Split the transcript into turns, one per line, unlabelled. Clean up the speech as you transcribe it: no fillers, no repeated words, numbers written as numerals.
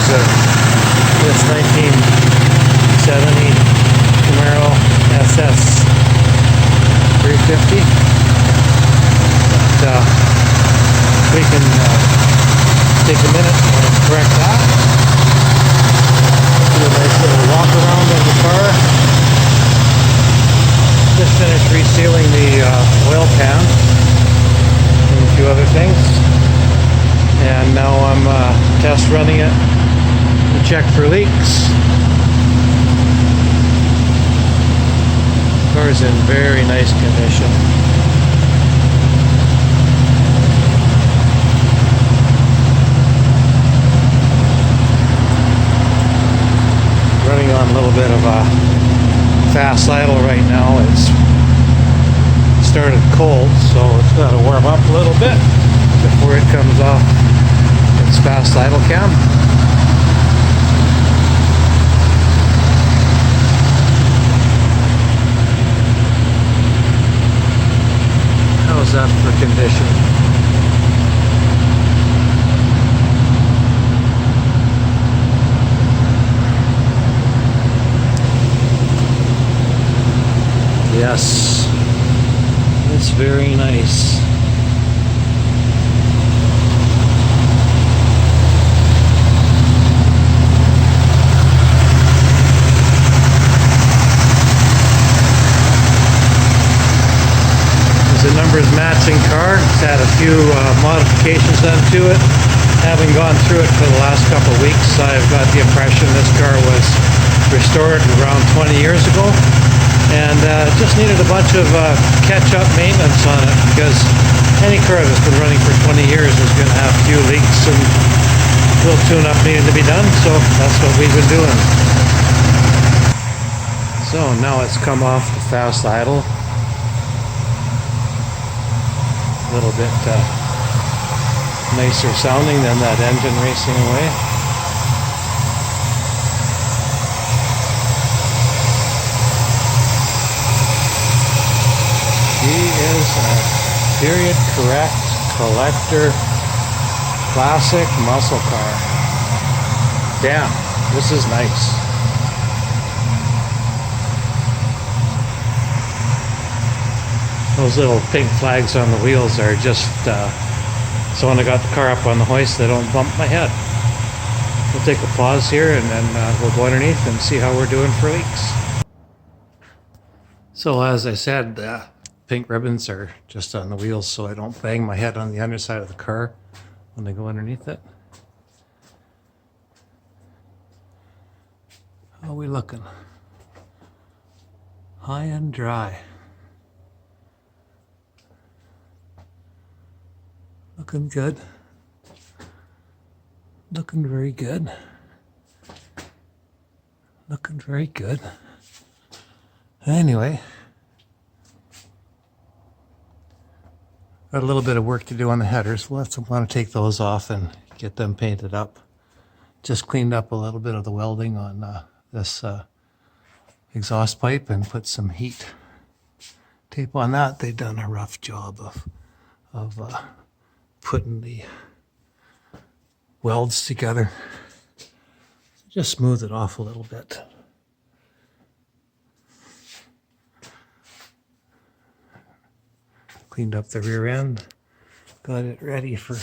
this 1970 Camaro RS350. But we can take a minute and correct that. Do a nice little walk around of the car. Just finished resealing the oil pan and a few other things. And now I'm test running it to check for leaks. The car is in very nice condition. Running on a little bit of a fast idle right now. It's started cold, so it's got to warm up a little bit before it comes off its fast idle cam. How's that for condition? Yes, it's very nice. It's a numbers matching car. It's had a few modifications done to it. Having gone through it for the last couple of weeks, I've got the impression this car was restored around 20 years ago. And just needed a bunch of catch-up maintenance on it, because any car that's been running for 20 years is going to have a few leaks and a little tune-up needed to be done, so that's what we've been doing. So now it's come off the fast idle. A little bit nicer sounding than that engine racing away. He is a period correct collector classic muscle car. Damn, this is nice. Those little pink flags on the wheels are just so when I got the car up on the hoist, they don't bump my head. We'll take a pause here and then we'll go underneath and see how we're doing for leaks. So as I said, pink ribbons are just on the wheels so I don't bang my head on the underside of the car when I go underneath it. How are we looking? High and dry. Looking good. Looking very good. Looking very good. Anyway, got a little bit of work to do on the headers. We'll have to want to take those off and get them painted up. Just cleaned up a little bit of the welding on this exhaust pipe and put some heat tape on that. They've done a rough job of putting the welds together. Just smooth it off a little bit. Cleaned up the rear end, got it ready for